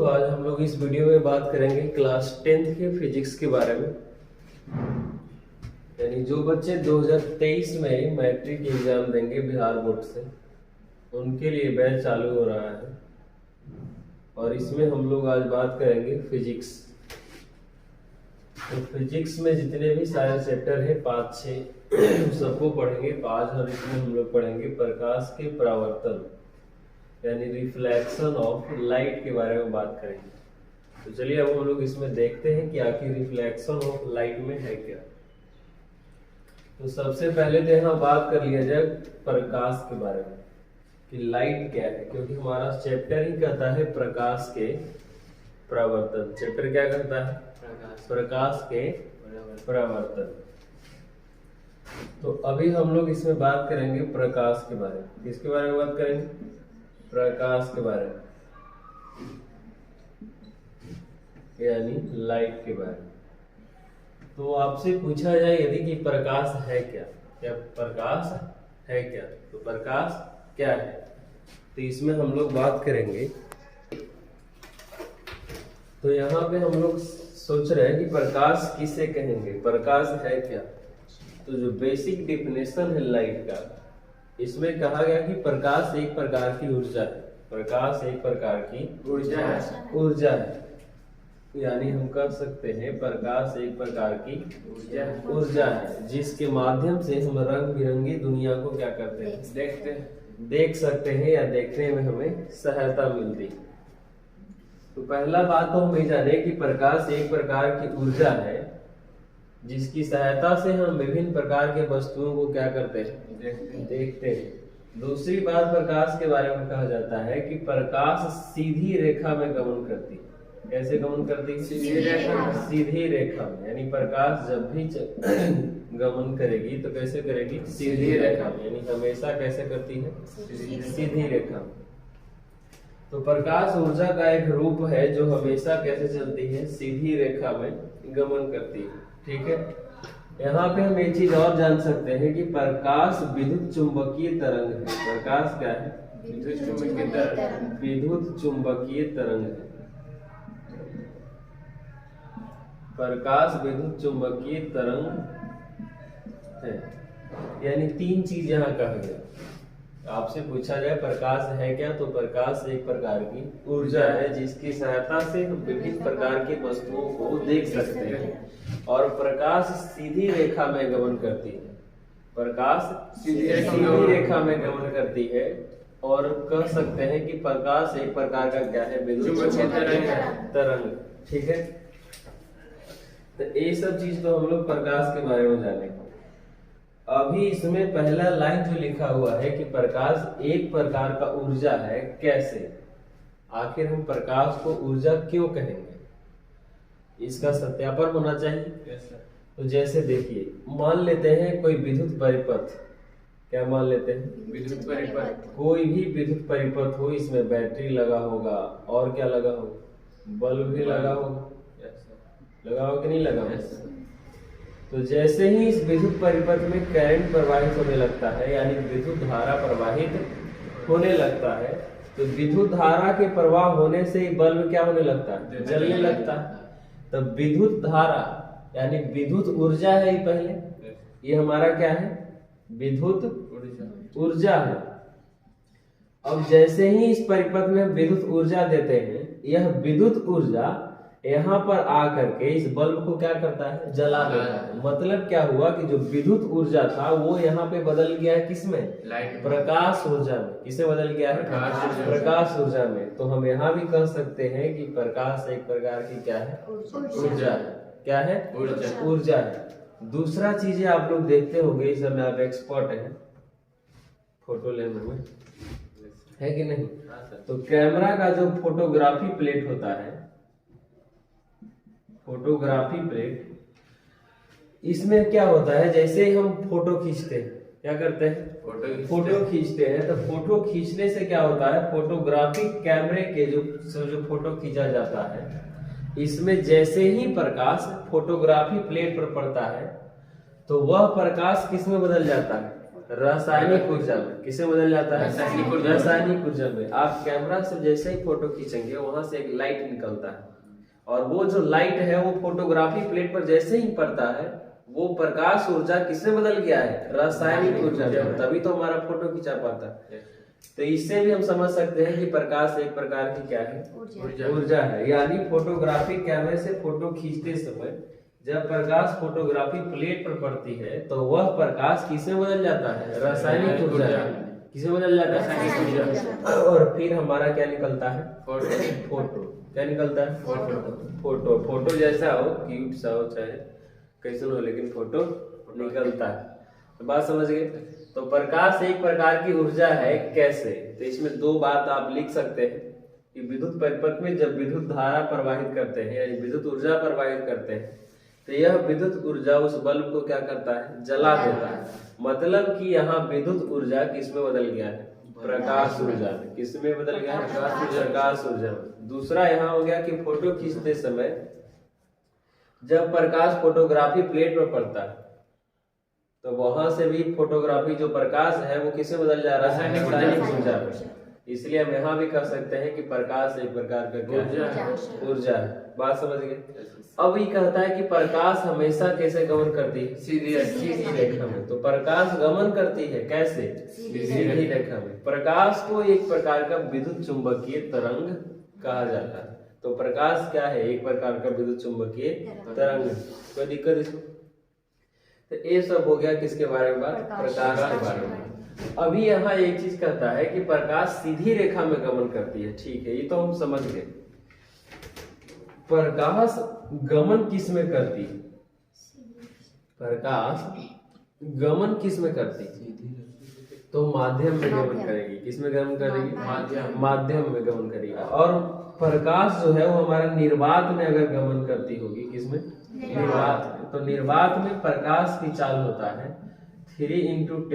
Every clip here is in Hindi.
तो आज हम लोग इस वीडियो में बात करेंगे क्लास 10th के फिजिक्स के बारे में। यानी जो बच्चे 2023 में मैट्रिक एग्जाम देंगे बिहार बोर्ड से, उनके लिए बैच चालू हो रहा है और इसमें हम लोग आज बात करेंगे फिजिक्स। तो फिजिक्स में जितने भी सारे चैप्टर है 5-6 सबको पढ़ेंगे आज, और इसमें हम लोग पढ़ेंगे प्रकाश के परावर्तन यानी रिफ्लेक्शन ऑफ लाइट के बारे में बात करेंगे। तो चलिए अब हम लोग इसमें देखते हैं कि आखिर रिफ्लेक्शन ऑफ लाइट में है क्या। तो सबसे पहले तो यहाँ बात कर लिया जाए प्रकाश के बारे में कि लाइट क्या है, क्योंकि हमारा चैप्टर ही कहता है प्रकाश के परावर्तन। चैप्टर क्या कहता है? प्रकाश के परावर्तन। तो अभी हम लोग इसमें बात करेंगे प्रकाश के बारे में। किसके बारे में बात करेंगे? प्रकाश के बारे में, यानी लाइट के बारे में। तो आपसे पूछा जाए यदि कि प्रकाश है क्या, क्या प्रकाश है क्या, तो प्रकाश क्या है, तो इसमें हम लोग बात करेंगे। तो यहाँ पे हम लोग सोच रहे हैं कि प्रकाश किसे कहेंगे, प्रकाश है क्या। तो जो बेसिक डेफिनेशन है लाइट का, इसमें कहा गया कि प्रकाश एक प्रकार की ऊर्जा है। प्रकाश एक प्रकार की ऊर्जा है, यानी हम कह सकते हैं प्रकाश एक प्रकार की ऊर्जा है जिसके माध्यम से हम रंग बिरंगी दुनिया को क्या करते हैं, देख सकते हैं या देखने में हमें सहायता मिलती है। तो पहला बात तो हम ये जाने कि प्रकाश एक प्रकार की ऊर्जा है जिसकी सहायता से हम विभिन्न प्रकार के वस्तुओं को क्या करते हैं, देखते हैं। दूसरी बात प्रकाश के बारे में कहा जाता है कि प्रकाश सीधी रेखा में गमन करती है। कैसे गमन करती है? सीधी रेखा में। यानी प्रकाश जब भी गमन करेगी तो कैसे करेगी? सीधी रेखा में। यानी हमेशा कैसे करती है? सीधी रेखा में। तो प्रकाश ऊर्जा का एक रूप है जो हमेशा कैसे चलती है? सीधी रेखा में गमन करती है। ठीक है। यहाँ पे हम एक चीज और जान सकते हैं कि प्रकाश विद्युत चुंबकीय तरंग है। प्रकाश क्या है? विद्युत चुंबकीय तरंग है। प्रकाश विद्युत चुंबकीय तरंग है। यानी तीन चीज यहाँ कहा गया। आपसे पूछा जाए प्रकाश है क्या, तो प्रकाश एक प्रकार की ऊर्जा है जिसकी सहायता से हम विभिन्न प्रकार की वस्तुओं को देख सकते हैं, और प्रकाश सीधी रेखा में गमन करती है। प्रकाश सीधी रेखा में गमन करती है, और कह सकते हैं कि प्रकाश एक प्रकार का क्या है? विद्युत तरंग। ठीक है। तो ये सब चीज तो हम लोग प्रकाश के बारे में जाने। अभी इसमें पहला लाइन जो लिखा हुआ है कि प्रकाश एक प्रकार का ऊर्जा है, कैसे? आखिर हम प्रकाश को ऊर्जा क्यों कहेंगे, इसका सत्यापन होना चाहिए। तो जैसे देखिए, मान लेते हैं कोई विद्युत परिपथ। क्या मान लेते हैं? विद्युत परिपथ। कोई भी विद्युत परिपथ हो, इसमें बैटरी लगा होगा और क्या लगा होगा? बल्ब भी लगा होगा। लगा होगा कि नहीं लगा होगा? तो जैसे ही इस विद्युत परिपथ में करंट प्रवाहित होने लगता है, यानी विद्युत धारा प्रवाहित होने लगता है, तो विद्युत धारा के प्रवाह होने से ही बल्ब क्या होने लगता है? जलने लगता है। तो विद्युत धारा यानी विद्युत ऊर्जा है, ये पहले ये हमारा क्या है? विद्युत ऊर्जा है। अब जैसे ही इस परिपथ में विद्युत ऊर्जा देते हैं, यह विद्युत ऊर्जा यहाँ पर आकर के इस बल्ब को क्या करता है? जला देता है। मतलब क्या हुआ कि जो विद्युत ऊर्जा था वो यहाँ पे बदल गया है किसमें? प्रकाश ऊर्जा में। किसे बदल गया है? प्रकाश ऊर्जा में। तो हम यहाँ भी कह सकते हैं कि प्रकाश एक प्रकार की क्या है? ऊर्जा है। क्या है? ऊर्जा है। दूसरा चीजें आप लोग देखते होंगे, इस समय आप एक्सपर्ट हैं फोटो लेने में, है कि नहीं? तो कैमरा का जो फोटोग्राफी प्लेट होता है, फोटोग्राफी प्लेट, इसमें क्या होता है? जैसे ही हम फोटो खींचते हैं, क्या करते हैं? फोटो खींचते हैं। तो फोटो खींचने से क्या होता है? फोटोग्राफिक कैमरे के जो फोटो खींचा जाता है, इसमें जैसे ही प्रकाश फोटोग्राफी प्लेट पर पड़ता है, तो वह प्रकाश किस में बदल जाता है? रासायनिक ऊर्जा में। किसे बदल जाता है? रासायनिक ऊर्जा में। आप कैमरा से जैसे ही फोटो खींचेंगे वहां से एक लाइट निकलता है, और वो जो लाइट है वो फोटोग्राफी प्लेट पर जैसे ही पड़ता है वो प्रकाश ऊर्जा किसमें बदल गया है? रासायनिक ऊर्जा में। तभी तो हमारा फोटो खींचा पाता है। तो इससे भी हम समझ सकते हैं कि प्रकाश एक प्रकार की क्या है? ऊर्जा है। यानी फोटोग्राफी कैमरे से फोटो खींचते समय जब प्रकाश फोटोग्राफी प्लेट पर पड़ती है तो वह प्रकाश किसमें बदल जाता है? रासायनिक ऊर्जा। किसमें बदल जाता है? और फिर हमारा क्या निकलता है? फोटो। क्या निकलता है? फोटो। फोटो जैसा हो, क्यूट सा हो, चाहे कैसे हो, लेकिन फोटो निकलता है। तो बात समझ गए? तो प्रकाश एक प्रकार की ऊर्जा है। कैसे? तो इसमें दो बात आप लिख सकते हैं कि विद्युत परिपथ में जब विद्युत धारा प्रवाहित करते हैं यानी विद्युत ऊर्जा प्रवाहित करते हैं तो यह विद्युत ऊर्जा उस बल्ब को क्या करता है? जला देता है। मतलब कि यहाँ विद्युत ऊर्जा किसमें बदल गया है? प्रकाश ऊर्जा में। किसमें बदल गया है? प्रकाश ऊर्जा में। दूसरा यहाँ हो गया कि फोटो खींचते समय जब प्रकाश फोटोग्राफी प्लेट पर पड़ता है तो वहां से भी फोटोग्राफी जो प्रकाश है वो किसमें बदल जा रहा है? रासायनिक ऊर्जा में। इसलिए हम यहाँ भी कह सकते हैं कि प्रकाश एक प्रकार का क्या है? ऊर्जा है। बात समझ गए? अब ये कहता है कि प्रकाश हमेशा कैसे गमन करती है? सीधी रेखा में। तो प्रकाश गमन करती है कैसे? सीधी रेखा में। प्रकाश को एक प्रकार का विद्युत चुंबकीय तरंग कहा जाता है। तो प्रकाश क्या है? एक प्रकार का विद्युत चुंबकीय तरंग। कोई दिक्कत इसमें? तो ये सब हो गया किसके बारे में? प्रकाश के बारे में। अभी यहाँ एक चीज कहता है कि प्रकाश सीधी रेखा में गमन करती है। ठीक है, ये तो हम समझ गए। प्रकाश गमन किस में करती है? प्रकाश गमन किस में करती है? तो माध्यम में गमन करेगी। किस में गमन करेगी? माध्यम में गमन करेगी। और प्रकाश जो है वो हमारा निर्वात में अगर गमन करती होगी, किसमें? निर्वात में। तो निर्वात में प्रकाश की चाल होता है 3 ×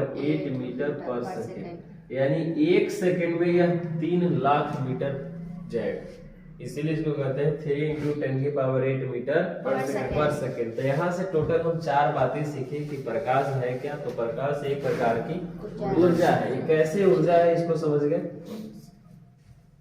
10⁸ मीटर पर सेकेंड। यानी 1 सेकेंड में यह 3 लाख मीटर जाएगा। इसीलिए इसको कहते हैं 3 × 10⁸ मीटर पर सेकेंड। तो यहाँ से टोटल हम 4 बातें सीखे कि प्रकाश है क्या। तो प्रकाश एक प्रकार की ऊर्जा है। ये कैसे ऊर्जा है इसको समझ गए?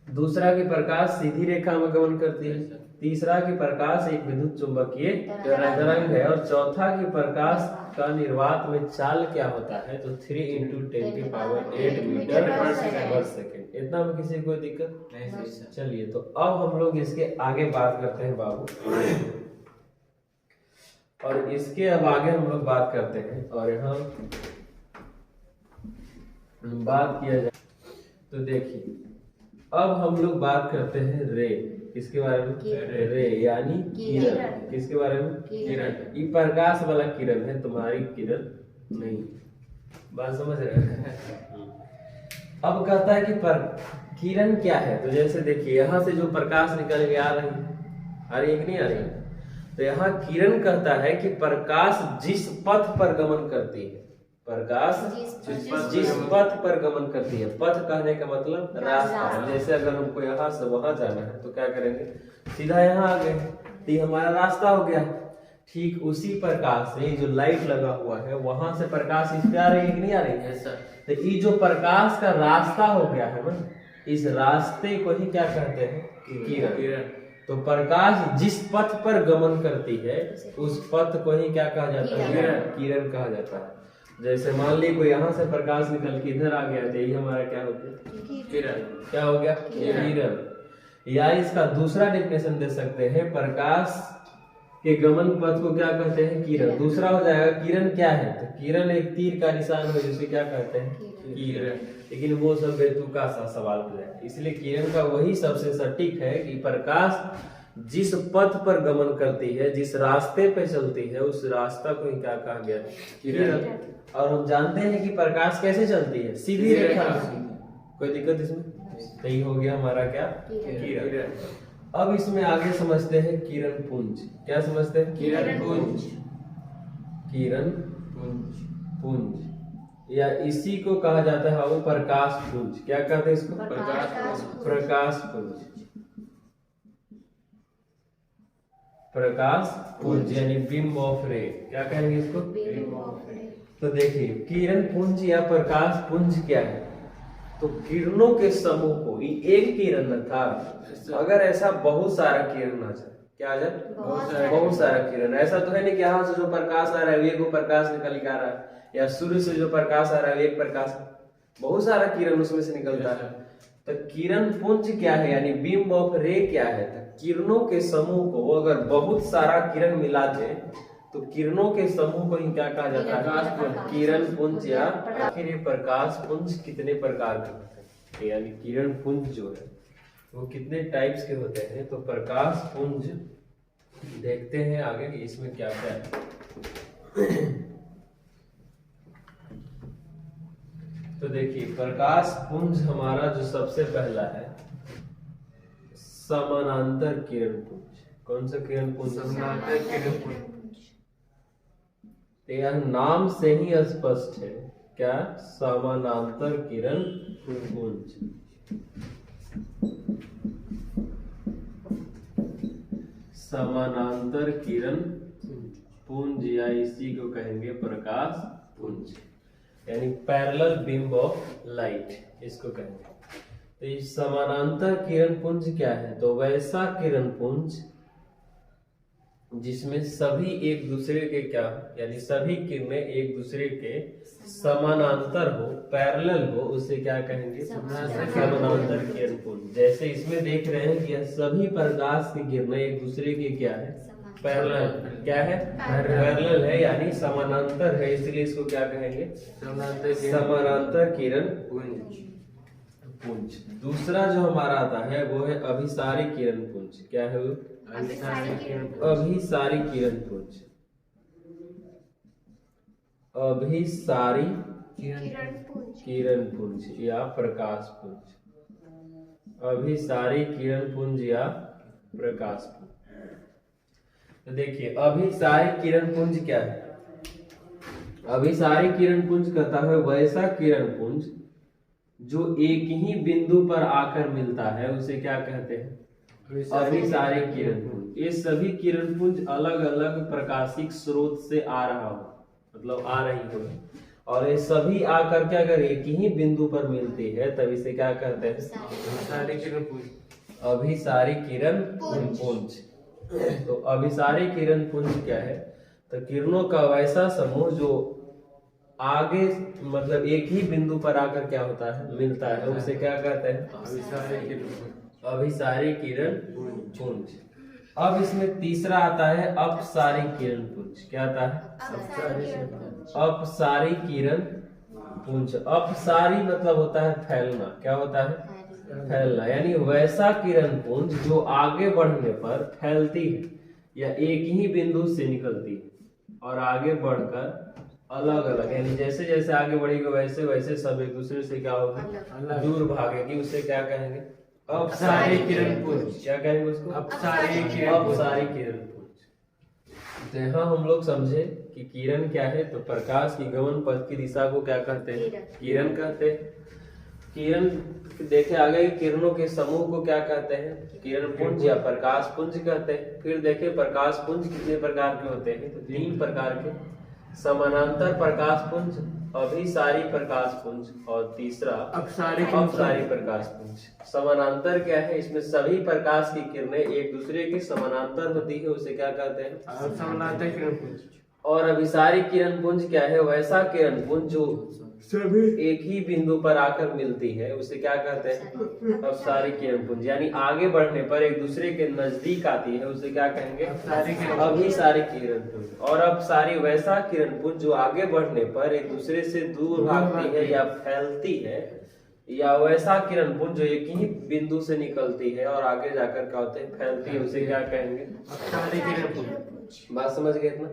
दूसरा कि प्रकाश सीधी रेखा में गमन करती है। तीसरा कि प्रकाश एक विद्युत चुंबकीय तरंग है। और चौथा कि प्रकाश का निर्वात में चाल क्या होता है? तो 3 × 10⁸ मीटर पर सेकेंड। इतना में किसी को दिक्कत नहीं? चलिए, तो अब हम लोग इसके आगे बात करते हैं बाबू। और इसके अब आगे हम लोग बात करते हैं और यहाँ बात किया जाए तो देखिए अब हम लोग बात करते हैं रे। किसके बारे में? रे यानी किरण। किसके बारे में? किरण। ये प्रकाश वाला किरण है, तुम्हारी किरण नहीं। बात समझ रहे हैं? अब कहता है कि किरण क्या है। तो जैसे देखिए यहाँ से जो प्रकाश निकल के आ रही है कि नहीं आ रही है? तो यहाँ किरण कहता है कि प्रकाश जिस पथ पर गमन करती है, प्रकाश जिस पथ पर गमन करती है। पथ कहने का मतलब रास्ता। जैसे अगर हमको यहाँ से वहां जाना है तो क्या करेंगे? सीधा यहाँ आ गए, तो ये हमारा रास्ता हो गया। ठीक उसी प्रकार से जो लाइट लगा हुआ है वहां से प्रकाश इस पे आ रही है कि नहीं आ रही है? तो ये जो प्रकाश का रास्ता हो गया है ना, इस रास्ते को ही क्या कहते हैं? किरण। तो प्रकाश जिस पथ पर गमन करती है उस पथ को ही क्या कहा जाता है? किरण कहा जाता है। जैसे मान ली कोई यहाँ से प्रकाश निकल के इधर आ गया तो यही हमारा क्या हो गया? किरण। क्या हो गया? किरण। या इसका दूसरा डेफिनेशन दे सकते हैं, प्रकाश के गमन पथ को क्या कहते हैं? किरण। दूसरा हो जाएगा किरण क्या है? तो किरण एक तीर का निशान है जिसे क्या कहते हैं? किरण। लेकिन वो सब बेतुका सा सवाल हो जाए, इसलिए किरण का वही सबसे सटीक है कि प्रकाश जिस पथ पर गमन करती है, जिस रास्ते पे चलती है, उस रास्ता को ही क्या कहा गया? किरण। और हम जानते हैं कि प्रकाश कैसे चलती है? सीधी रेखा। कोई दिक्कत इसमें? तो ये हो गया हमारा क्या? किरण। अब इसमें आगे समझते हैं किरण पुंज। क्या समझते हैं? किरण पुंज। किरण पुंज या इसी को कहा जाता है वो प्रकाश पुंज। क्या कहते हैं इसको? प्रकाश पुंज। प्रकाश पुंज यानी बीम ऑफ रे। क्या कहेंगे इसको? तो देखिए किरण पुंज या प्रकाश पुंज क्या है? तो किरणों के समूह को, ये एक किरण न था, अगर ऐसा बहुत सारा किरण आ जाए, क्या आ जाए? बहुत सारा किरण। ऐसा तो है नहीं कि यहाँ से जो प्रकाश आ रहा है एक वो प्रकाश निकल के आ रहा है, या सूर्य से जो प्रकाश आ रहा है एक प्रकाश, बहुत सारा किरण उसमें से निकलता है। तो किरण पुंज क्या है, यानी बीम ऑफ रे क्या है? तो किरणों के समूह को अगर बहुत सारा किरण मिला दे तो किरणों के समूह को ही क्या कहा जाता है? किरण पुंज। या आखिर ये प्रकाश पुंज कितने प्रकार के होते हैं, यानी किरण पुंज जो है वो कितने टाइप्स के होते हैं? तो प्रकाश पुंज देखते हैं आगे कि इसमें क्या क्या है। तो देखिए प्रकाश पुंज हमारा जो सबसे पहला है समानांतर किरण पुंज। कौन सा किरण पुंज? समानांतर किरण पुंज। तो यह नाम से ही स्पष्ट है, क्या? समानांतर किरण पुंज। समानांतर किरण पुंज या इसी को कहेंगे प्रकाश पुंज, यानी पैरेलल बीम ऑफ लाइट इसको कहेंगे। तो ये समानांतर किरण पुंज क्या है? तो वैसा किरण पुंज जिसमें सभी एक दूसरे के क्या, यानी सभी किरणें एक दूसरे के समानांतर हो, पैरेलल हो, उसे क्या कहेंगे? समानांतर किरण पुंज। जैसे इसमें देख रहे हैं कि यह सभी प्रकाश की किरणें एक दूसरे के क्या है? पैरेलल। क्या है? पैरेलल है, यानी समानांतर है, इसलिए इसको क्या कहेंगे? समानांतर किरण पुंज। दूसरा जो हमारा आता है वो है अभिसारी किरण पुंज। क्या है वो? अभिसारी किरण पुंज। अभिसारी किरण पुंज या प्रकाश पुंज। अभिसारी किरण पुंज या प्रकाश पुंज। तो देखिए अभिसारी किरण पुंज क्या है? अभिसारी किरण पुंज कहता है वैसा किरण पुंज जो एक ही बिंदु पर आकर मिलता है, उसे क्या कहते हैं? अभिसारी किरण पुंज। ये सभी किरण पुंज अलग अलग प्रकाशिक स्रोत से आ रहा हो, मतलब आ रही हो, और ये सभी आकर के अगर एक ही बिंदु पर मिलती है तब इसे क्या कहते हैं? अभिसारी किरण पुंज। अभिसारी किरण पुंज। तो अभिसारी किरण पुंज क्या है? तो किरणों का वैसा समूह जो आगे, मतलब एक ही बिंदु पर आकर क्या होता है? मिलता है, उसे क्या कहते हैं? अभिसारी किरण पुंज। अब इसमें तीसरा आता है अपसारी किरण पुंज। क्या आता है? अपसारी किरण पुंज। अपसारी मतलब होता है फैलना। क्या होता है? फैलना, यानी वैसा किरण पुंज जो आगे बढ़ने पर फैलती है या एक ही बिंदु से निकलती है और आगे बढ़कर अलग अलग, यानी जैसे जैसे आगे बढ़ेगी वैसे वैसे सब एक दूसरे से क्या होगा? दूर भागेगी, उसे क्या कहेंगे? अपसारी किरण पुंज। क्या कहेंगे उसको? अपसारी किरण पुंज। तो यहाँ हम लोग समझे कि किरण क्या है? तो प्रकाश की गमन पथ की दिशा को क्या कहते हैं? किरण कहते हैं। किरण देखे आगे, किरणों के समूह को क्या कहते हैं? किरण पुंज या प्रकाश पुंज कहते हैं। फिर देखे प्रकाश पुंज कितने प्रकार के होते हैं? तो 3 प्रकार के, समानांतर प्रकाश पुंज, अभिसारी प्रकाश पुंज और तीसरा अपसारी प्रकाश पुंज। समानांतर क्या है? इसमें सभी प्रकाश की किरणें एक दूसरे के समानांतर होती है, उसे क्या कहते हैं? समानांतर किरण पुंज। और अभिसारी किरण पुंज क्या है? वैसा किरण पुंज जो सभी एक ही बिंदु पर आकर मिलती है, उसे क्या कहते हैं? अपसारी किरण पुंज। यानी आगे बढ़ने पर एक दूसरे के नजदीक आती है, उसे क्या कहेंगे? अभिसारी किरण पुंज। और अपसारी वैसा किरण पुंज जो आगे बढ़ने पर एक दूसरे से दूर भागती है या फैलती है, या वैसा किरण पुंज जो एक ही बिंदु से निकलती है और आगे जाकर क्या होते हैं? फैलती है, उसे क्या कहेंगे? अपसारी किरण पुंज। बात समझ गए इतना?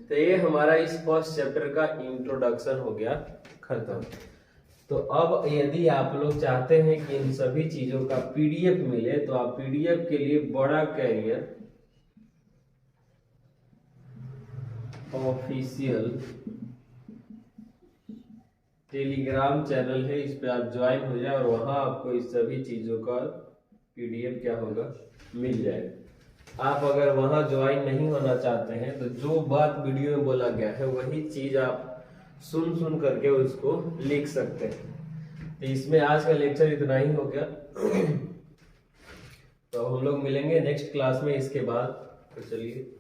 तो ये हमारा इस फर्स्ट चैप्टर का इंट्रोडक्शन हो गया खत्म। तो अब यदि आप लोग चाहते हैं कि इन सभी चीजों का पीडीएफ मिले तो आप पीडीएफ के लिए बड़ा कैरियर ऑफिशियल टेलीग्राम चैनल है, इस पे आप ज्वाइन हो जाए और वहां आपको इस सभी चीजों का पीडीएफ क्या होगा? मिल जाएगा। आप अगर वहां ज्वाइन नहीं होना चाहते हैं तो जो बात वीडियो में बोला गया है वही चीज आप सुन सुन करके उसको लिख सकते हैं। तो इसमें आज का लेक्चर इतना ही हो गया। तो हम लोग मिलेंगे नेक्स्ट क्लास में इसके बाद। तो चलिए।